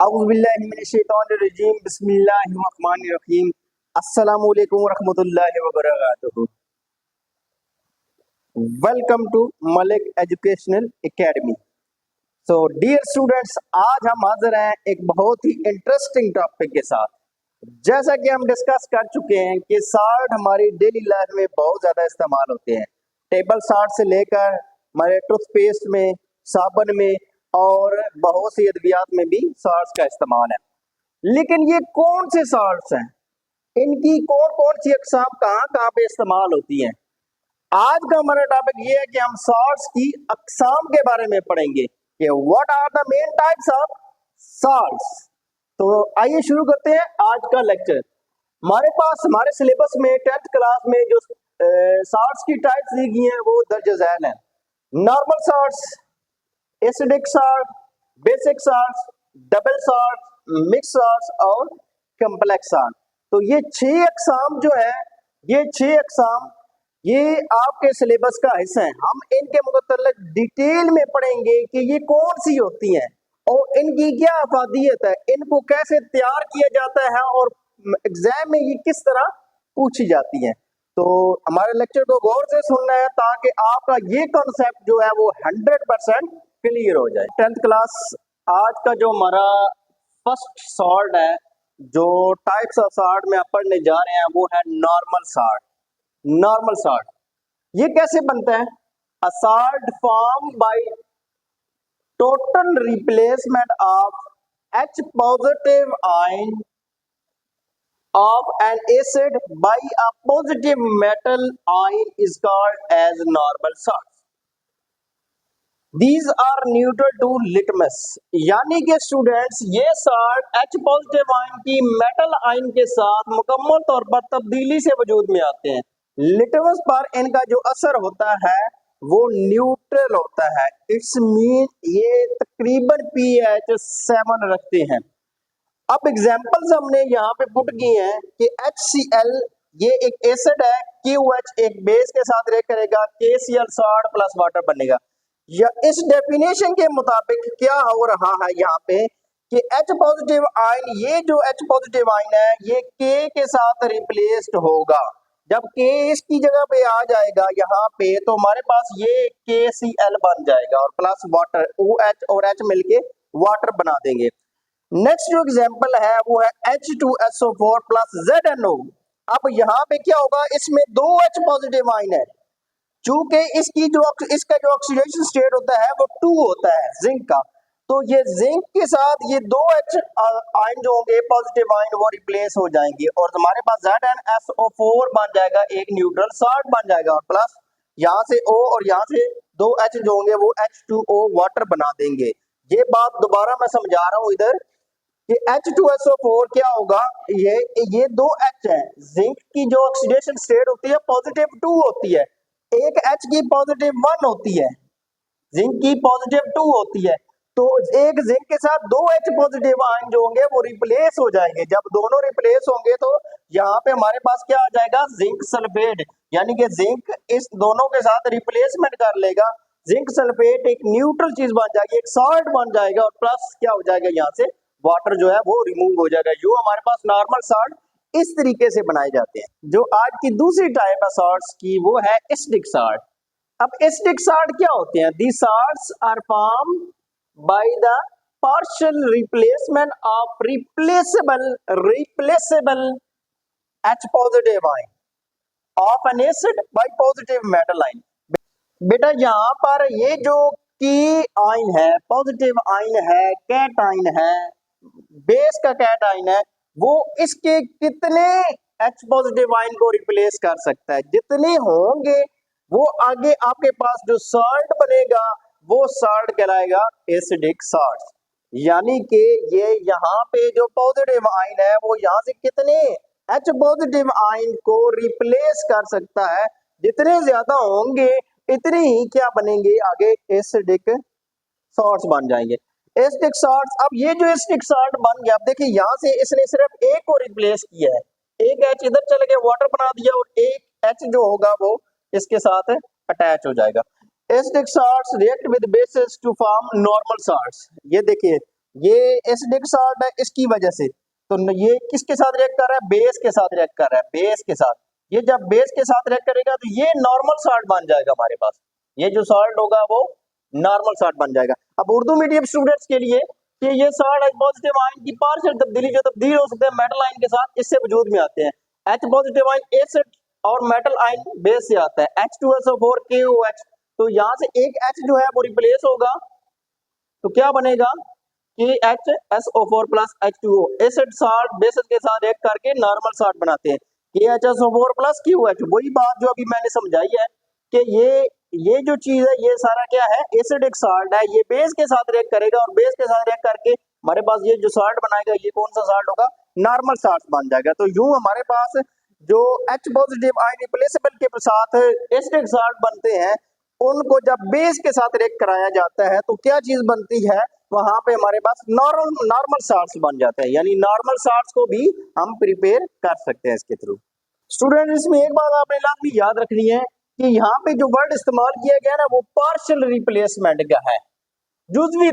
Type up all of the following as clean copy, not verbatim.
औज़ुबिल्लाहिमिनश्शैतानिर्रजीम बिस्मिल्लाहिर्रहमानिर्रहीम अस्सलामु अलैकुम वरहमतुल्लाहि वबरकातुहू। Welcome to Malik educational academy. So dear students, आज हम हाजिर हैं एक बहुत ही इंटरेस्टिंग टॉपिक के साथ। जैसा कि हम डिस्कस कर चुके हैं कि साल्ट हमारी डेली लाइफ में बहुत ज़्यादा इस्तेमाल होते हैं। टेबल साल्ट से लेकर हमारे टूथपेस्ट में, साबुन में और बहुत सी अद्वियात में भी साल्ट का इस्तेमाल है। लेकिन ये कौन से साल्ट्स हैं, इनकी कौन कौन सी अकसाम कहाँ कहाँ पे इस्तेमाल होती हैं। आज का हमारा टॉपिक ये है कि हम साल्ट्स की अकसाम के बारे में पढ़ेंगे कि what are the main types of salts. तो आइए शुरू करते हैं आज का लेक्चर। हमारे पास हमारे सिलेबस में 10th क्लास में जो साल्ट्स की टाइप्स दी गई हैं वो दर्ज झैल हैं। Normal salts, acidic salt, basic salt, double salt, mix salt और कम्प्लेक्स साल्ट। तो ये 6 अकसाम जो है, ये 6 अकसाम ये आपके सिलेबस का हिस्सा है। हम इनके मुतल्लिक डिटेल में पढ़ेंगे कि ये कौन सी होती हैं और इनकी क्या अफादियत है, इनको कैसे तैयार किया जाता है और एग्जाम में ये किस तरह पूछी जाती हैं। तो हमारे लेक्चर को गौर से सुनना है ताकि आपका ये कॉन्सेप्ट जो है वो 100% क्लियर हो जाए। 10th क्लास आज का जो हमारा फर्स्ट सॉल्ट है, जो टाइप्स ऑफ सॉल्ट में आप पढ़ने जा रहे हैं वो है नॉर्मल सॉल्ट। नॉर्मल सॉल्ट ये कैसे बनता है? A salt form by total replacement of H positive ion of an acid by a positive metal ion is called as normal salt. These are neutral to litmus, यानी कि students ये salt H positive ion की metal ion के साथ मुकम्मल तौर पर तब्दीली से वजूद में आते हैं। लिटमस पर इनका जो असर होता है वो न्यूट्रल होता है। इट्स मीन ये तकरीबन pH 7 रखते हैं। अब एग्जांपल्स हमने यहाँ पे पुट किए हैं कि HCl ये एक एसिड है, QH एक बेस के साथ रिएक्ट करेगा, KCl सॉल्ट प्लस वाटर बनेगा। या इस डेफिनेशन के मुताबिक क्या हो रहा है यहाँ पे कि H पॉजिटिव आयन, ये जो H पॉजिटिव आयन है ये K के साथ रिप्लेस्ड होगा। जब K इसकी जगह पे आ जाएगा यहाँ पे तो हमारे पास ये KCl बन जाएगा और प्लस वाटर, OH और H मिलके वाटर बना देंगे। नेक्स्ट जो एग्जांपल है वो है H2SO4 प्लस ZNO। अब यहाँ पे क्या होगा, इसमें 2 H पॉजिटिव आयन है। चूंकि इसका जो ऑक्सीडेशन स्टेट होता है वो 2 होता है जिंक का, तो ये जिंक के साथ ये 2 H आयन जो होंगे पॉजिटिव आयन वो रिप्लेस हो जाएंगे और हमारे पास ZnSO4 बन जाएगा, एक न्यूट्रल सॉल्ट बन जाएगा और प्लस यहाँ से O और यहाँ से 2 H जो होंगे वो H2O वाटर बना देंगे। ये बात दोबारा मैं समझा रहा हूँ इधर कि H2SO4 क्या होगा, ये 2 H है। जिंक की जो ऑक्सीडेशन स्टेट होती है पॉजिटिव 2 होती है, एक H की पॉजिटिव 1 होती है, जिंक की पॉजिटिव 2 होती है। तो एक जिंक के साथ 2 H पॉजिटिव आयन जो होंगे वो रिप्लेस हो जाएंगे। जब दोनों रिप्लेस होंगे तो यहाँ पे हमारे पास क्या आ जाएगा, जिंक सल्फेट, यानी कि जिंक इस दोनों के साथ रिप्लेसमेंट कर लेगा। जिंक सल्फेट एक न्यूट्रल चीज बन जाएगी, एक सॉल्ट बन जाएगा और प्लस क्या हो जाएगा, यहाँ से वाटर जो है वो रिमूव हो जाएगा। जो हमारे पास नॉर्मल सॉल्ट इस तरीके से बनाए जाते हैं। जो आज की दूसरी टाइप है सॉल्ट्स की वो है एसिडिक सॉल्ट। अब एसिडिक सॉल्ट क्या होते हैं? The salts are formed by the partial replacement of replaceable H positive ion of an acid by positive metal ion. बेटा यहाँ पर ये जो की आयन है, पॉजिटिव आयन है, कैट आयन है, बेस का कैट आयन है, वो इसके कितने H पॉजिटिव आयन को रिप्लेस कर सकता है? जितने होंगे वो आगे आपके पास जो सॉल्ट बनेगा वो सॉल्ट कहलाएगा एसिडिक सॉल्ट। यानी कि ये यहाँ पे जो पॉजिटिव आयन है वो यहाँ से कितने H पॉजिटिव आयन को रिप्लेस कर सकता है, जितने ज्यादा होंगे इतने ही क्या बनेंगे, आगे एसिडिक सॉल्ट्स बन जाएंगे। एसिडिक सॉल्ट्स, अब ये जो एसिडिक सॉल्ट बन गया, अब देखिए यहाँ से इसने सिर्फ एक को रिप्लेस किया है, एक H इधर चले गया वाटर बना दिया और एक H जो होगा वो इसके साथ अटैच हो जाएगा। Acidic salts react with bases to form normal salts. ये देखिए ये एसिडिक सॉल्ट है इसकी वजह से। तो ये किसके साथ रिएक्ट कर रहा है? बेस के साथ रिएक्ट कर रहा है, बेस के साथ। ये जब बेस के साथ रिएक्ट करेगा तो ये नॉर्मल सॉल्ट बन जाएगा हमारे पास। ये जो सॉल्ट होगा वो नॉर्मल सॉल्ट बन जाएगा। अब उर्दू मीडियम स्टूडेंट्स के लिए कि ये सॉल्ट H पॉजिटिव आयन की पार्शियल तब्दीली जो तब्दील हो सकते हैं मेटल आयन के साथ, इससे वजूद में आते हैं। H पॉजिटिव आयन एसिड और मेटल आयन बेस से आता है, H2SO4 KOH। तो यहाँ से एक H जो है वो रिप्लेस होगा, तो क्या बनेगा कि HSO4 plus H2O। Acid salt basis के साथ रिएक्ट करके नॉर्मल सॉल्ट बनाते हैं, KHSO4 प्लस QH। वही बात जो अभी मैंने समझाई है कि ये जो चीज है ये सारा क्या है? एसिडिक सॉल्ट है। ये बेस के साथ रिएक्ट करेगा और बेस के साथ रिएक्ट करके हमारे पास ये जो सॉल्ट बनाएगा ये कौन सा सॉल्ट होगा? नॉर्मल सॉल्ट बन जाएगा। तो यूं हमारे पास जो H पॉजिटिव आयन रिप्लेसेबल के साथ एसिडिक सॉल्ट बनते हैं, उनको जब बेस के साथ रिएक्ट कराया जाता है तो क्या चीज बनती है? वहां पे हमारे पास नॉर्मल सॉल्ट्स बन जाते हैं, यानी नॉर्मल सॉल्ट्स को भी हम प्रिपेयर कर सकते हैं इसके थ्रू। स्टूडेंट इसमें एक बात आपने लाजमी याद रखनी है कि यहाँ पे जो वर्ड इस्तेमाल किया गया ना वो पार्शियल रिप्लेसमेंट का है। जुजवी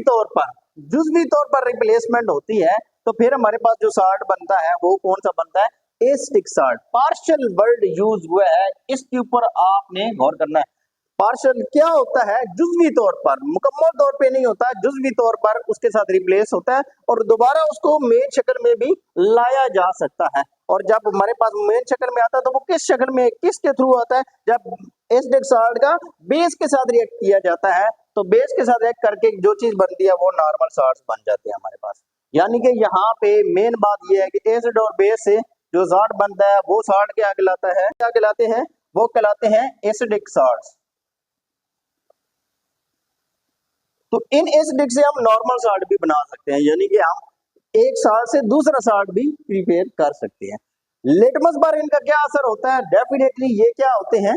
तौर पर रिप्लेसमेंट होती है, तो फिर हमारे पास जो सॉल्ट बनता है वो कौन सा बनता है? Acidic salt. Partial word use हुआ है, इसके ऊपर आपने गौर करना है। पार्शियल क्या होता है? जुजवी तौर पर, मुकम्मल तौर पे नहीं होता, जुजवी तौर पर उसके साथ रिप्लेस होता है और दोबारा उसको मेन शक्ल में भी लाया जा सकता है। और जब हमारे पास मेन शक्ल में आता है तो वो किस शक्ल में, किसके थ्रू आता है? जब एसिडिक सॉल्ट का बेस के साथ रिएक्ट किया जाता है, तो बेस के साथ रिएक्ट करके जो चीज बनती है वो नॉर्मल सॉल्ट्स बन जाते हैं हमारे पास। यानी कि यहाँ पे मेन बात यह है कि एसिड और बेस से जो सॉल्ट बनता है वो सॉल्ट क्या कहलाता है? क्या कहलाते हैं? वो कहलाते हैं एसिडिक सॉल्ट्स। तो इन एसिडिक से हम नॉर्मल सॉल्ट भी बना सकते हैं, यानी कि हम एक सॉल्ट से दूसरा सॉल्ट भी प्रिपेयर कर सकते हैं। लिटमस पर इनका क्या असर होता है? डेफिनेटली ये क्या होते हैं?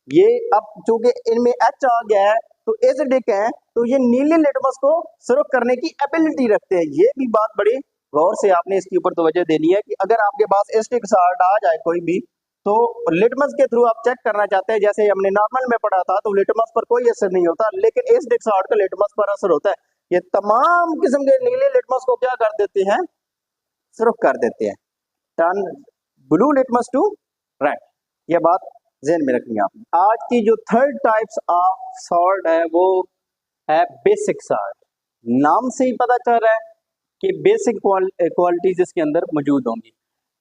ये अब चूंकि इनमें H आ गया है तो एसिडिक है, तो ये नीले लिटमस को सुर्ख करने की एबिलिटी रखते हैं। ये भी बात बड़ी गौर से आपने इसके ऊपर तवज्जो देनी है कि अगर आपके पास एसिडिक सॉल्ट आ जाए कोई भी, तो लिटमस के थ्रू आप चेक करना चाहते हैं, जैसे हमने नॉर्मल में पढ़ा था, तो लिटमस पर कोई असर नहीं होता, लेकिन एसिडिक सॉल्ट का लिटमस पर असर होता है। ये तमाम किस्म के नीले लिटमस को क्या कर देते हैं? सुर्ख कर देते हैं। Turn blue litmus to red. ये बात ज़हन में रखनी है आपने। आज की जो थर्ड टाइप्स ऑफ सॉल्ट है वो है बेसिक सॉल्ट। नाम से ही पता चल रहा है कि बेसिक क्वालिटीज इसके अंदर मौजूद होंगी।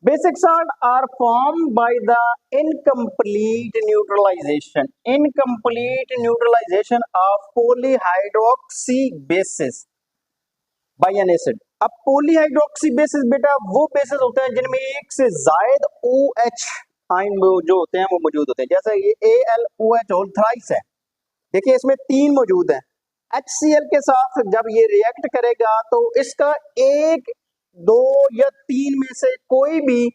Basic salt are form by the incomplete neutralisation of polyhydroxy bases by an acid. अब पॉलीहाइड्रोक्सी बेसिस बेटा वो बेसिस होते हैं जिनमें एक से जायद OH आयन जो होते हैं वो मौजूद होते हैं। जैसे ये AlOH होल थ्राइस है, देखिए इसमें 3 मौजूद है। HCl के साथ जब ये रिएक्ट करेगा तो इसका 1, 2 या 3 में से कोई भी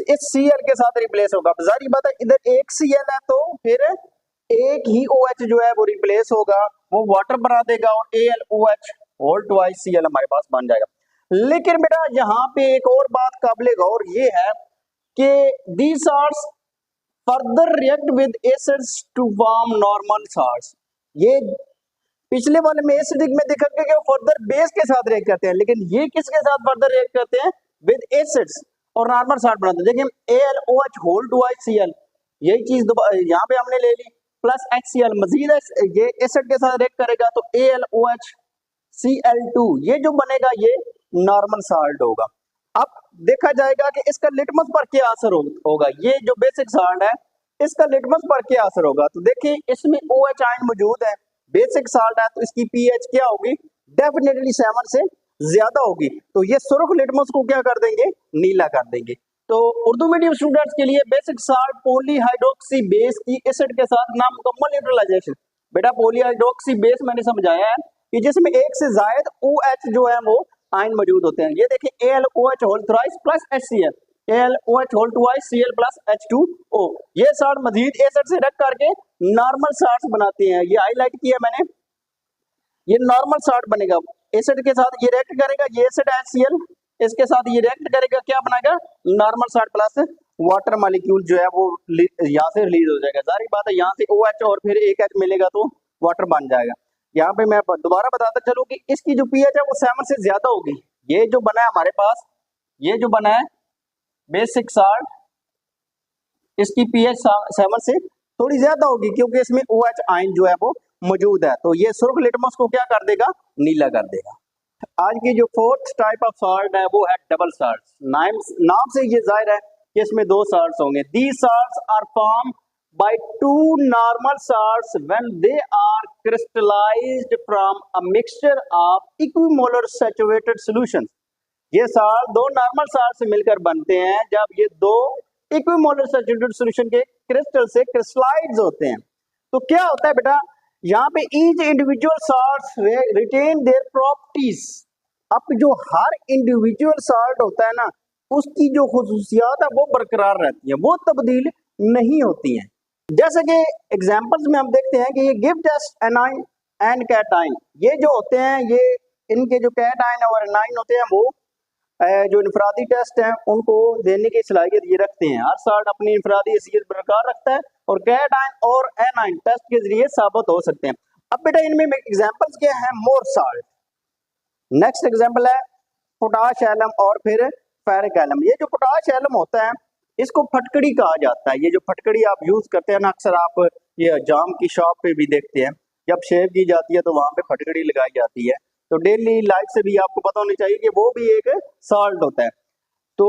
इस Cl के साथ रिप्लेस होगा। जाहिर बात है इधर एक Cl है तो फिर एक ही OH जो है वो रिप्लेस होगा, वो वाटर बना देगा और AlOH होल ट्वाइस Cl हमारे पास बन जाएगा। लेकिन बेटा यहाँ पे एक और बात काबिले गौर ये है कि these salts further react with acids to form normal salts। ये पिछले वाले में एसिडिक में देखा गया कि वो फर्दर बेस के साथ रिएक्ट करते हैं, लेकिन ये किसके साथ फर्दर रिएक्ट करते हैं? विद एसिड्स और नॉर्मल सॉल्ट बनाते हैं। देखिए AlOH होल ट्वाइस Cl, यही चीज यहाँ पे हमने ले ली, प्लस HCl मजीद ये एसिड के साथ रिएक्ट करेगा तो AlOH Cl2 ये जो बनेगा ये नॉर्मल सॉल्ट होगा। अब देखा जाएगा कि इसका लिटमस पर क्या असर होगा। ये जो बेसिक सॉल्ट है इसका लिटमस पर क्या असर होगा? तो देखिए इसमें OH आयन मौजूद है, बेसिक सॉल्ट है, तो इसकी pH क्या होगी? डेफिनेटली 7 से ज्यादा होगी। तो ये सुर्ख लिटमस को क्या कर देंगे? नीला कर देंगे। तो उर्दू मीडियम स्टूडेंट्स के लिए बेसिक सॉल्ट पॉलीहाइड्रोक्सी बेस की एसिड के साथ नामुकम्मल न्यूट्रलाइजेशन। बेटा पॉलीहाइड्रोक्सी बेस मैंने समझाया है कि जिसमें एक से जायद OH जो है वो आयन मौजूद होते हैं। ये देखिए AlOH whole thrice plus HCl, AlOH whole twice Cl plus H2O। ये सॉल्ट मजीद एसिड से रिएक्ट करके नॉर्मल सॉल्ट्स बनाते हैं। ये हाईलाइट किया मैंने, ये नॉर्मल सॉल्ट बनेगा। एसिड के साथ ये रिएक्ट करेगा, ये एसिड HCl इसके साथ ये रिएक्ट करेगा, क्या बनाएगा? Normal salt plus water molecule जो है वो यहाँ से रिलीज हो जाएगा। जाहिर बात है यहाँ से OH और फिर एक H मिलेगा तो वाटर बन जाएगा। यहाँ पे मैं दोबारा बताता चलूं कि इसकी जो पीएच है वो 7 से ज्यादा होगी। ये जो बना है हमारे पास, ये जो बना है बेसिक साल्ट, इसकी पीएच 7 से थोड़ी ज्यादा होगी क्योंकि इसमें OH आयन जो है वो मौजूद है। तो ये सुर्ख लिटमस को क्या कर देगा, नीला कर देगा। आज की जो फोर्थ टाइप ऑफ साल्ट है वो है डबल साल्ट। नाम से ये जाहिर है कि इसमें दो साल्ट्स होंगे। These salts are form by two normal salts when they are crystallized from a mixture of equimolar saturated solutions। ये साल्ट दो नॉर्मल साल्ट से मिलकर बनते हैं जब ये दो इक्विमोलर सैचुरेटेड सॉल्यूशन के क्रिस्टल से क्रिस्टलाइज होते हैं। तो क्या होता है बेटा, यहाँ पे each individual salts retain their properties. अब जो हर इंडिविजुअल साल्ट होता है ना, उसकी जो खुसूसियात है वो बरकरार रहती है, वो तब्दील नहीं होती हैं। जैसे कि एग्जांपल्स में हम देखते हैं कि ये give test anion and cation, ये जो होते हैं ये इनके जो कैटाइन और एनाइन होते हैं वो जो इनफरादी टेस्ट हैं उनको देने की सलाहियत ये रखते हैं। हर साल्ट अपनी इनफरादी हैसियत बरकरार रखता है और कैटाइन और एनाइन टेस्ट के जरिए साबित हो सकते हैं। अब बेटा इनमें एग्जांपल्स क्या हैं, मोर साल्ट। नेक्स्ट एग्जांपल है पोटाश एलम और फिर फेरिक एलम। ये जो पोटाश एलम होता है इसको फटकड़ी कहा जाता है। ये जो फटकड़ी आप यूज करते हैं ना, अक्सर आप ये जाम की शॉप पे भी देखते हैं, जब शेव की जाती है तो वहां पे फटकड़ी लगाई जाती है। तो डेली लाइफ से भी आपको पता होना चाहिए कि वो भी एक साल्ट होता है। तो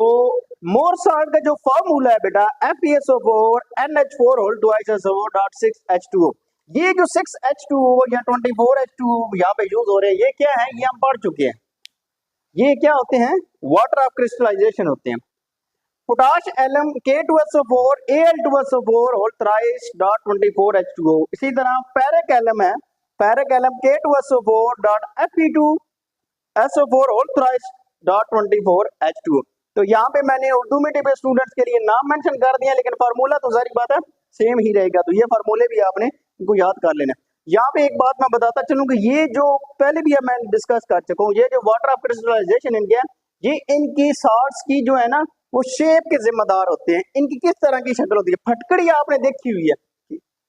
मोर साल्ट का जो फॉर्मूला है बेटा FeSO4 NH4 whole twice SO4.6H2O। ये जो 6H2O या 24H2O यहाँ पे यूज हो रहे हैं, ये क्या है, ये हम पढ़ चुके हैं। ये क्या होते हैं, वाटर ऑफ क्रिस्टलाइजेशन होते हैं। Potash alum K2SO4 Al2SO4 whole thrice dot 24H2O। इसी तरह फेरिक एलम है, ferric alum K2SO4 dot Fe2SO4 whole thrice dot 24H2O। तो यहाँ पे मैंने उर्दू मीडियम स्टूडेंट्स के लिए नाम मेंशन कर दिया, लेकिन फार्मूला तो सारी बात है सेम ही रहेगा। तो ये फार्मूले भी आपने इनको याद कर लेना। यहाँ पे एक बात मैं बताता चलूं कि ये जो पहले भी मैं डिस्कस कर चुका हूँ, ये जो वाटर ऑफ क्रिस्टलाइजेशन इनके, ये इनकी साल्ट्स की जो है ना वो शेप के जिम्मेदार होते हैं। इनकी किस तरह की शक्ल होती है, फटकड़ी आपने देखी हुई है,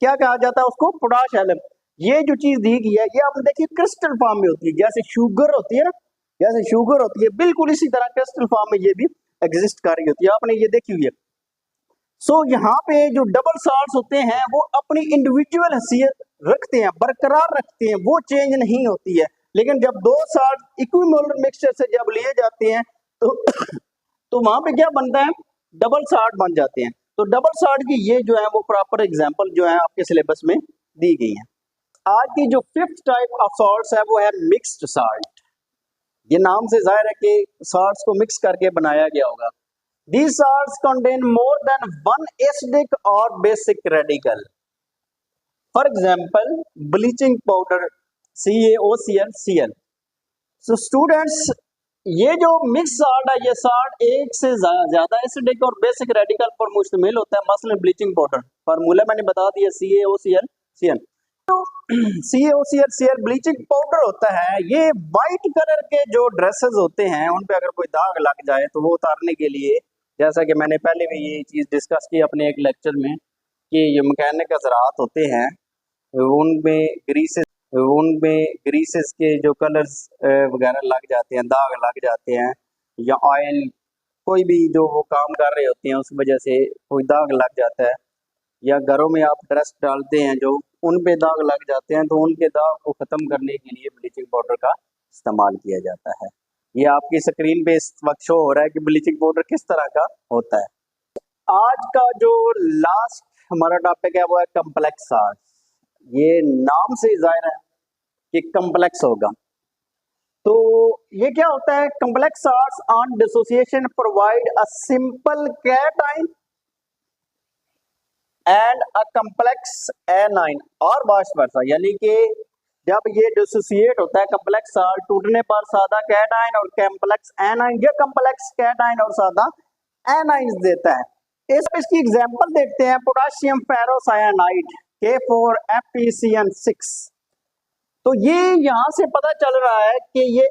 क्या कहा जाता है उसको, पोटाश एलम। ये जो चीज दी गई है ये आपने देखी क्रिस्टल फॉर्म में होती है, जैसे शुगर होती है ना, जैसे शुगर होती है बिल्कुल इसी तरह क्रिस्टल फॉर्म में ये भी एग्जिस्ट कर रही होती है, आपने ये देखी हुई है। सो यहाँ पे जो डबल साल्ट्स होते हैं वो अपनी इंडिविजुअल हैसियत रखते हैं, बरकरार रखते हैं, वो चेंज नहीं होती है। लेकिन जब दो साल्ट इक्विमोलर मिक्सचर से जब लिए जाते हैं तो वहां पे क्या बनता है, डबल साल्ट बन जाते हैं। तो डबल साल्ट की ये जो है वो प्रॉपर एग्जांपल जो है आपके सिलेबस में दी गई है। आज की जो फिफ्थ टाइप ऑफ साल्ट्स है वो है मिक्स्ड साल्ट। ये नाम से जाहिर है कि साल्ट्स को मिक्स करके बनाया गया होगा। These salts contain more than one acidic or basic radical. For example, bleaching powder CaOCl Cl. So students, ये जो मिक्स साल्ट है ये साल्ट एक से ज्यादा एसिडिक और बेसिक रेडिकल पर मुश्तमिल होता है। मसलन ब्लीचिंग पाउडर, फार्मूला मैंने बता दिया CaOCl Cl। तो CaOCl Cl ब्लीचिंग पाउडर होता है, ये वाइट कलर के जो ड्रेसेस होते हैं उन पे अगर कोई दाग लग जाए तो वो उतारने के लिए, जैसा कि मैंने पहले भी ये चीज डिस्कस की अपने एक लेक्चर में कि ये मैकेनिक ज़रात होते हैं उनमें ग्रीसेस के जो कलर्स वगैरह लग जाते हैं, दाग लग जाते हैं, या ऑयल कोई भी जो वो काम कर रहे होते हैं उस वजह से कोई दाग लग जाता है, या घरों में आप ड्रेस डालते हैं जो उन पे दाग लग जाते हैं, तो उनके दाग को ख़त्म करने के लिए ब्लीचिंग पाउडर का इस्तेमाल किया जाता है। ये आपकी स्क्रीन पे इस वक्त शो हो रहा है कि ब्लीचिंग पाउडर किस तरह का होता है। आज का जो लास्ट हमारा टॉपिक है वो है कम्प्लेक्स साल्ट। ये नाम से जाहिर है कि कम्प्लेक्स होगा। तो ये क्या होता है, complex salts on dissociation provide a simple cation and a complex A9 और वाइस वर्सा। यानी कि जब ये डिसोसिएट होता है कम्प्लेक्स साल्ट, टूटने पर सादा कैटाइन और कम्प्लेक्स एनाइन, ये कम्प्लेक्स कैटाइन और सादा एनाइन देता है। इसकी एग्जांपल देखते हैं, पोटेशियम फेरोसायनाइड K4FeCN6। तो ये यहाँ से पता चल रहा है कि ये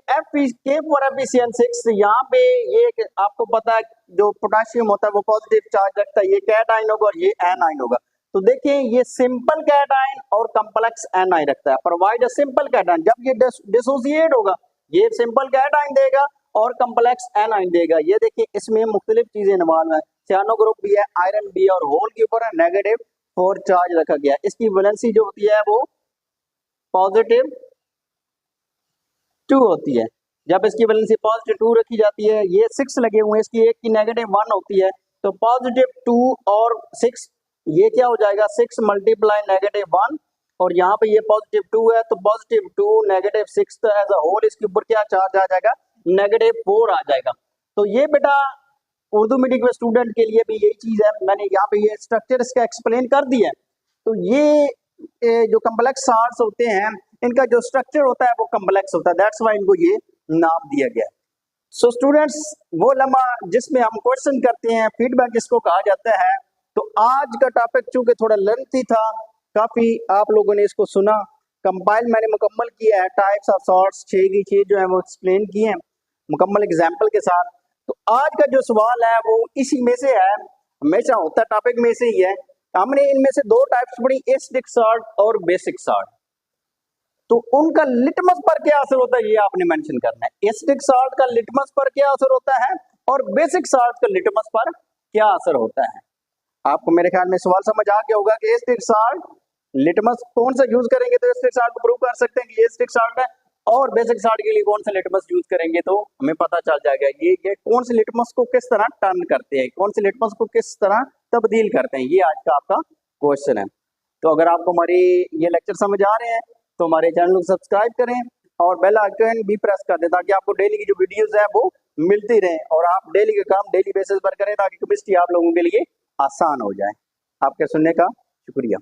K4FeCN6 यहाँ पे ये आपको पता है जो पोटेशियम होता है वो पॉजिटिव चार्ज रखता है, ये कैटाइन होगा और ये एनाइन होगा। तो तो देखिए ये सिंपल कैटायन और कॉम्प्लेक्स एनाइन रखता है। प्रोवाइड अ सिंपल कैटायन, जब ये डिसोसिएट होगा ये सिंपल कैटायन देगा और कॉम्प्लेक्स एनाइन देगा। ये देखिए इसमें मुख्तलिफ चीजें इन्वॉल्व है, सियानो ग्रुप भी है, आयरन भी है और होल के ऊपर नेगेटिव 4 चार्ज रखा गया है। इसकी वैलेंसी जो होती है वो पॉजिटिव 2 होती है। जब इसकी वैलेंसी पॉजिटिव 2 रखी जाती है, ये 6 लगे हुए हैं, इसकी एक की नेगेटिव 1 होती है, तो पॉजिटिव 2 और 6 ये क्या हो जाएगा 6 मल्टीप्लाई नेगेटिव 1 और यहाँ पे ये पॉजिटिव 2 है तो पॉजिटिव 2 नेगेटिव 6 तो एज अ होल इसके ऊपर क्या चार्ज आ जाएगा नेगेटिव 4 आ जाएगा। तो ये बेटा उर्दू मीडियम के स्टूडेंट के लिए भी यही चीज है, मैंने यहाँ पे ये स्ट्रक्चर इसका एक्सप्लेन कर दिया है। तो ये जो कॉम्प्लेक्स साल्ट्स होते हैं इनका जो स्ट्रक्चर होता है वो कॉम्प्लेक्स होता है, दैट्स व्हाई इनको ये नाम दिया गया है। सो स्टूडेंट्स वो लम्हा जिसमें हम क्वेश्चन करते हैं फीडबैक जिसको कहा जाता है। तो आज का टॉपिक चूंकि थोड़ा लेंथी था, काफी आप लोगों ने इसको सुना, कंपाइल मैंने मुकम्मल किया है, टाइप्स ऑफ सॉल्ट्स 6 की 6 जो है वो एक्सप्लेन किए हैं मुकम्मल एग्जाम्पल के साथ। तो आज का जो सवाल है वो इसी में से है, हमेशा होता टॉपिक में से ही है। हमने इनमें से 2 टाइप्स पढ़ी, एसिडिक सॉल्ट और बेसिक सॉल्ट। तो उनका लिटमस पर क्या असर होता है ये आपने मेंशन करना है। एसिडिक सॉल्ट का लिटमस पर क्या असर होता है और बेसिक सॉल्ट का लिटमस पर क्या असर होता है। आपको मेरे ख्याल में सवाल समझ आ गया होगा कि एसिडिक सॉल्ट लिटमस कौन सा यूज करेंगे तो एसिडिक सॉल्ट को प्रूव कर सकते हैं कि ये एसिडिक सॉल्ट है, और बेसिक सॉल्ट के लिए कौन सा लिटमस यूज करेंगे तो हमें पता चल जाएगा ये कौन से लिटमस को किस तरह टर्न करते हैं, कौन से लिटमस को किस तरह तब्दील करते हैं। ये आज का आपका क्वेश्चन है। तो अगर आपको हमारी ये लेक्चर समझ आ रहे हैं तो हमारे चैनल को सब्सक्राइब करें और बेल आइकन भी प्रेस कर दें ताकि आपको डेली की जो वीडियोस है वो मिलती रहें और आप डेली का काम डेली बेसिस पर करें ताकि केमिस्ट्री आप लोगों के लिए आसान हो जाए। आपके सुनने का शुक्रिया।